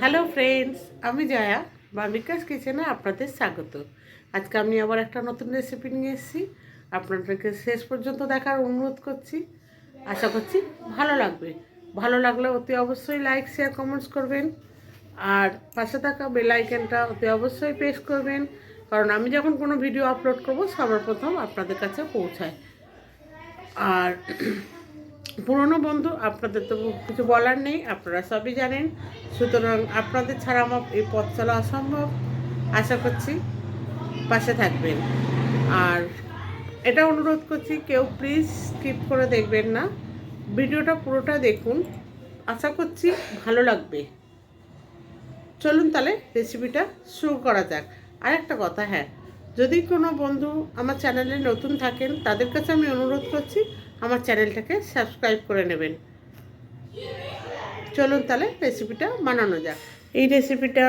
Hello friends, আমি জয়া বাবিকাস কিচেনে আপনাদের স্বাগত। আজকে আমি আবার একটা নতুন রেসিপি নিয়ে এসেছি। আপনাদেরকে শেষ পর্যন্ত দেখার অনুরোধ করছি। আশা করছি ভালো লাগবে। ভালো লাগলে অতি অবশ্যই লাইক শেয়ার কমেন্টস করবেন, আর পাশে থাকা বেল আইকনটা অতি অবশ্যই প্রেস করবেন, কারণ আমি যখন কোনো ভিডিও আপলোড করব সবার প্রথম আপনাদের কাছে পৌঁছায়। আর পুরনো বন্ধু, আপনাদের তো কিছু বলার নেই, আপনারা সবই জানেন। সুতরাং আপনাদের ছাড়া আমার এই পথ চলা অসম্ভব। আশা করছি পাশে থাকবেন। আর এটা অনুরোধ করছি, কেউ প্লিজ স্কিপ করে দেখবেন না, ভিডিওটা পুরোটা দেখুন। আশা করছি ভালো লাগবে। চলুন তাহলে রেসিপিটা শুরু করা যাক। আর একটা কথা, হ্যাঁ, যদি কোনো বন্ধু আমার চ্যানেলে নতুন থাকেন তাদের কাছে আমি অনুরোধ করছি আমার চ্যানেলটাকে সাবস্ক্রাইব করে নেবেন। চলুন তাহলে রেসিপিটা বানানো যাক। এই রেসিপিটা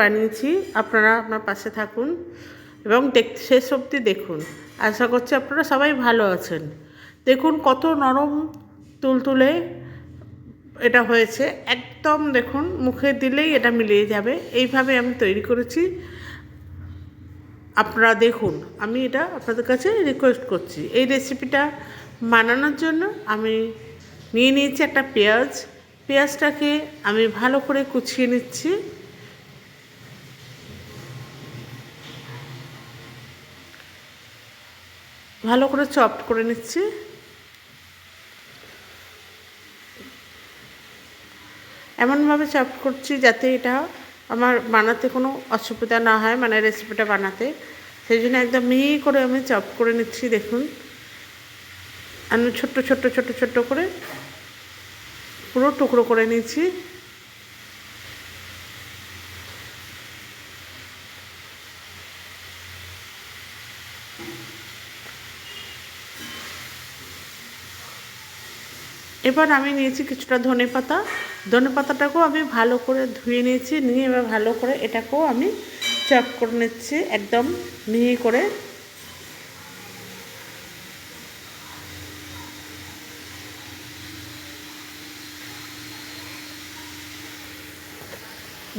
বানিয়েছি। আপনারা আপনার পাশে থাকুন এবং শেষ অবধি দেখুন। আশা করছি আপনারা সবাই ভালো আছেন। দেখুন কত নরম তুলতুলে এটা হয়েছে, একদম দেখুন মুখে দিলেই এটা মিলিয়ে যাবে। এইভাবে আমি তৈরি করেছি। আপনারা দেখুন, আমি এটা আপনাদের কাছে রিকোয়েস্ট করছি। এই রেসিপিটা বানানোর জন্য আমি নিয়ে নিয়েছি একটা পেঁয়াজ। পেঁয়াজটাকে আমি ভালো করে কুচিয়ে নিচ্ছি। ভালো করে চপ করে নিচ্ছি। এমনভাবে চপ করছি যাতে এটা আমার বানাতে কোনো অসুবিধা না হয়, মানে রেসিপিটা বানাতে। সেই জন্য একদম মিহি করে আমি চপ করে নিচ্ছি। দেখুন আমি ছোট্ট ছোট্ট ছোট্ট ছোট্ট করে পুরো টুকরো করে নিয়েছি। এবার আমি নিয়েছি কিছুটা ধনেপাতা। ধনেপাতাটাকেও আমি ভালো করে ধুয়ে নিয়েছি। নিয়ে এবার ভালো করে এটাকেও আমি চপ করে নিচ্ছি একদম মিহি করে।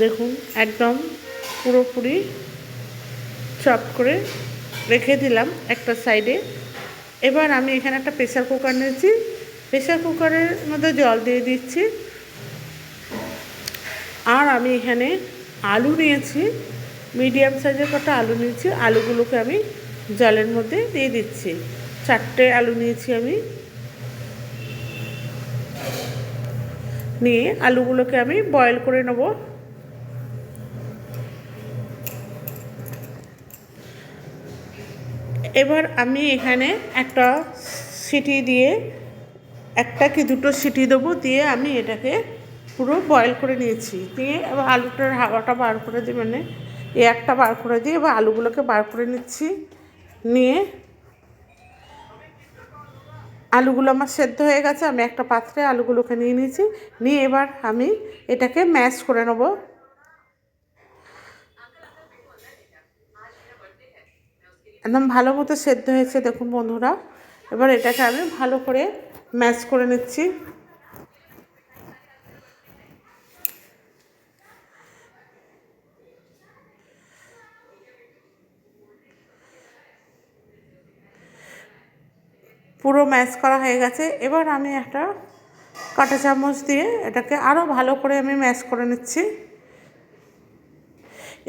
দেখুন একদম পুরোপুরি চপ করে রেখে দিলাম একটা সাইডে। এবার আমি এখানে একটা প্রেসার কুকার নিয়েছি। প্রেসার কুকারের মধ্যে জল দিয়ে দিচ্ছি। আর আমি এখানে আলু নিয়েছি, মিডিয়াম সাইজের কটা আলু নিয়েছি। আলুগুলোকে আমি জলের মধ্যে দিয়ে দিচ্ছি। 4টে আলু নিয়েছি আমি। নিয়ে আলুগুলোকে আমি বয়েল করে নেব। এবার আমি এখানে একটা সিটি দিয়ে, একটা কি দুটো সিটি দেবো, দিয়ে আমি এটাকে পুরো বয়েল করে নিয়েছি। দিয়ে এবার আলুটার হাওয়াটা বার করে দিই, মানে এয়ারটা বার করে দিয়ে এবার আলুগুলোকে বার করে নিচ্ছি। নিয়ে আলুগুলো আমার সেদ্ধ হয়ে গেছে। আমি একটা পাত্রে আলুগুলোকে নিয়ে নিয়েছি। নিয়ে এবার আমি এটাকে ম্যাশ করে নেব। একদম ভালো মতো সেদ্ধ হয়েছে দেখুন বন্ধুরা। এবার এটাকে আমি ভালো করে ম্যাশ করে নিচ্ছি। পুরো ম্যাশ করা হয়ে গেছে। এবার আমি একটা কাঁটা চামচ দিয়ে এটাকে আরও ভালো করে আমি ম্যাশ করে নিচ্ছি।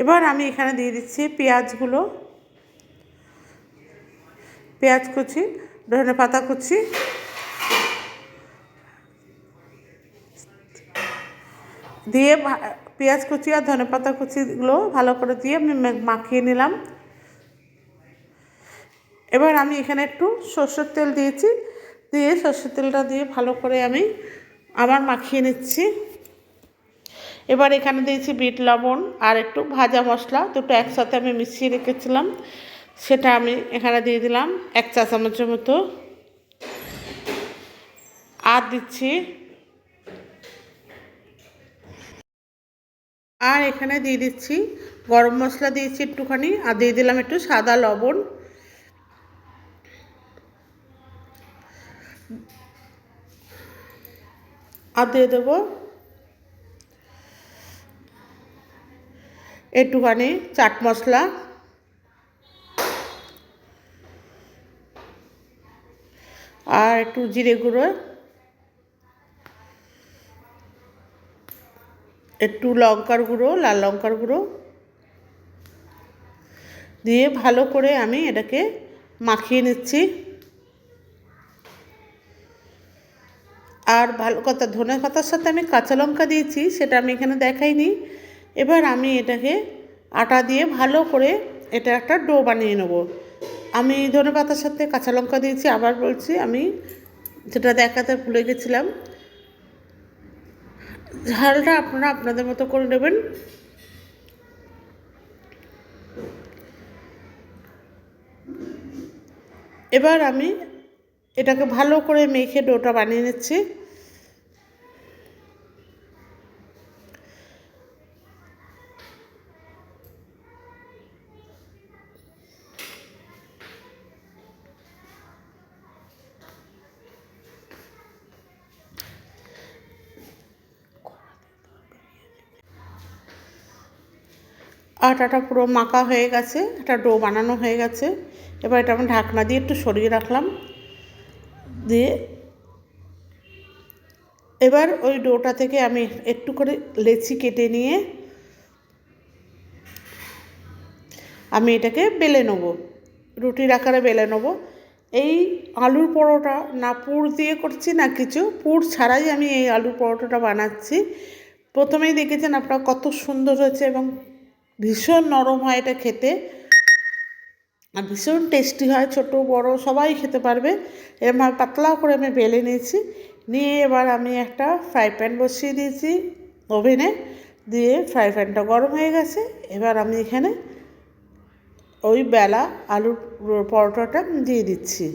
এবার আমি এখানে দিয়ে দিচ্ছি পেঁয়াজগুলো, পেঁয়াজ কুচি, ধনে পাতা কুচি, দিয়ে পেঁয়াজ কুচি আর ধনে পাতা কুচিগুলো ভালো করে দিয়ে আমি মাখিয়ে নিলাম। এবার আমি এখানে একটু সর্ষের তেল দিয়েছি। দিয়ে সর্ষের তেলটা দিয়ে ভালো করে আমি আবার মাখিয়ে নিচ্ছি। এবার এখানে দিয়েছি বিট লবণ আর একটু ভাজা মশলা, দুটো একসাথে আমি মিশিয়ে রেখেছিলাম, সেটা আমি এখানে দিয়ে দিলাম 1 চা চামচের মতো। আর দিচ্ছি, আর এখানে দিয়ে দিচ্ছি গরম মশলা দিয়েছি একটুখানি, আর দিয়ে দিলাম একটু সাদা লবণ। আর দিয়ে দেবো একটুখানি চাট মশলা, আর একটু জিরে গুঁড়ো, একটু লঙ্কার গুঁড়ো, লাল লঙ্কার গুঁড়ো দিয়ে ভালো করে আমি এটাকে মাখিয়ে নিচ্ছি। আর ভালো কথা, ধনে পাতার সাথে আমি কাঁচা লঙ্কা দিয়েছি, সেটা আমি এখানে দেখাইনি। এবার আমি এটাকে আটা দিয়ে ভালো করে এটা একটা ডো বানিয়ে নেব। আমি ধনে পাতার সাথে কাঁচা লঙ্কা দিয়েছি, আবার বলছি, আমি যেটা দেখাতে ভুলে গেছিলাম। ঝালটা আপনারা আপনাদের মতো করে নেবেন। এবার আমি এটাকে ভালো করে মেখে ডোটা বানিয়ে নিচ্ছি। আটাটা পুরো মাখা হয়ে গেছে, একটা ডো বানানো হয়ে গেছে। এবার এটা আমি ঢাকনা দিয়ে একটু সরিয়ে রাখলাম। দিয়ে এবার ওই ডোটা থেকে আমি একটু করে লেচি কেটে নিয়ে আমি এটাকে বেলে নেবো, রুটির আকারে বেলে নেবো। এই আলুর পরোটা না পুর দিয়ে করছি না কিছু, পুর ছাড়াই আমি এই আলুর পরোটাটা বানাচ্ছি। প্রথমেই দেখেছেন আপনারা কত সুন্দর হয়েছে এবং ভীষণ নরম হয় এটা খেতে, আর ভীষণ টেস্টি হয়, ছোটো বড় সবাই খেতে পারবে। এরকম পাতলা করে আমি বেলে নিয়েছি। নিয়ে এবার আমি একটা ফ্রাই প্যান বসিয়ে দিয়েছি ওভেনে, দিয়ে ফ্রাই প্যানটা গরম হয়ে গেছে। এবার আমি এখানে ওই বেলা আলুর পরোটাটা দিয়ে দিচ্ছি।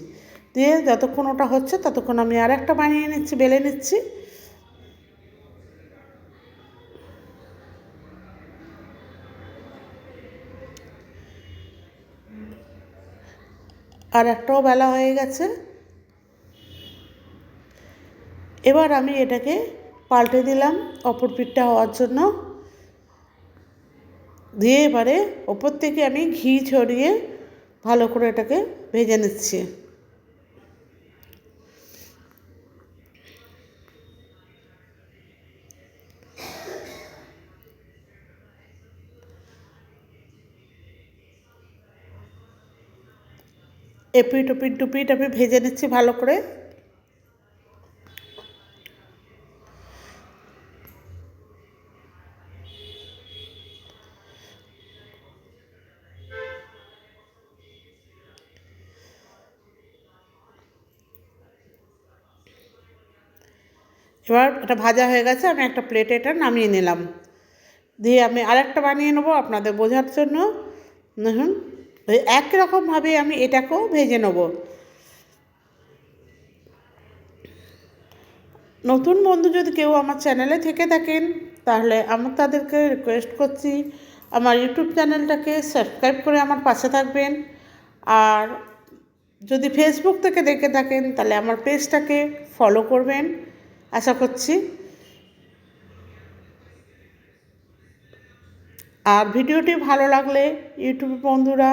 দিয়ে যতক্ষণ ওটা হচ্ছে ততক্ষণ আমি আর একটা বানিয়ে নিচ্ছি, বেলে নিচ্ছি। আর একটাও বেলা হয়ে গেছে। এবার আমি এটাকে পাল্টে দিলাম অপর পিঠটা হওয়ার জন্য। দিয়ে এবারে ওপর থেকে আমি ঘি ছড়িয়ে ভালো করে এটাকে ভেজে নিচ্ছি। এপিট ওপিট দুপিট আমি ভেজে নিচ্ছি ভালো করে। এবার এটা ভাজা হয়ে গেছে, আমি একটা প্লেটে এটা নামিয়ে নিলাম। দিয়ে আমি আরেকটা বানিয়ে নেবো আপনাদের বোঝার জন্য। দেখুন, ওই একই রকমভাবে আমি এটাকেও ভেজে নেব। নতুন বন্ধু যদি কেউ আমার চ্যানেলে থেকে থাকেন, তাহলে আমি তাদেরকে রিকোয়েস্ট করছি আমার ইউটিউব চ্যানেলটাকে সাবস্ক্রাইব করে আমার পাশে থাকবেন। আর যদি ফেসবুক থেকে দেখে থাকেন তাহলে আমার পেজটাকে ফলো করবেন আশা করছি। আর ভিডিওটি ভালো লাগলে ইউটিউব বন্ধুরা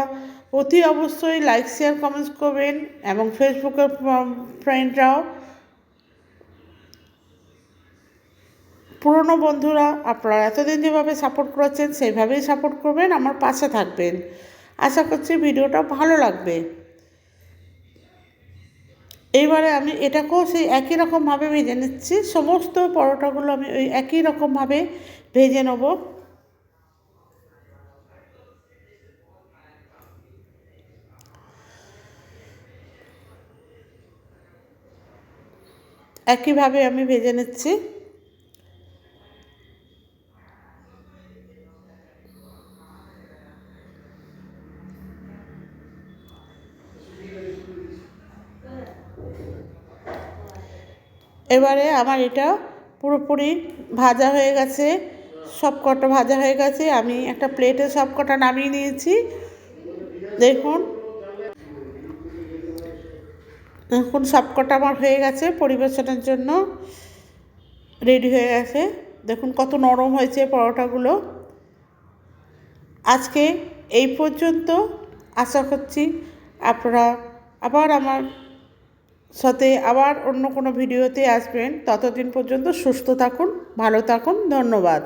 অতি অবশ্যই লাইক শেয়ার কমেন্টস করবেন, এবং ফেসবুকের ফ্রেন্ডরাও, পুরনো বন্ধুরা আপনারা এতদিন যেভাবে সাপোর্ট করেছেন সেইভাবেই সাপোর্ট করবেন, আমার পাশে থাকবেন। আশা করছি ভিডিওটা ভালো লাগবে। এইবারে আমি এটাকেও সেই একই রকমভাবে ভেজে নিচ্ছি। সমস্ত পরোটাগুলো আমি ওই একই রকমভাবে ভেজে নেব। একইভাবে আমি ভেজে নিচ্ছি। এবারে আমার এটা পুরোপুরি ভাজা হয়ে গেছে, সব কটা ভাজা হয়ে গেছে। আমি একটা প্লেটে সব কটা নামিয়ে নিয়েছি। দেখুন, এখন সব কটা আমার হয়ে গেছে, পরিবেশনের জন্য রেডি হয়ে গেছে। দেখুন কত নরম হয়েছে পরোটাগুলো। আজকে এই পর্যন্ত। আশা করছি আপনারা আবার আমার সাথে আবার অন্য কোনো ভিডিওতে আসবেন। ততদিন পর্যন্ত সুস্থ থাকুন, ভালো থাকুন। ধন্যবাদ।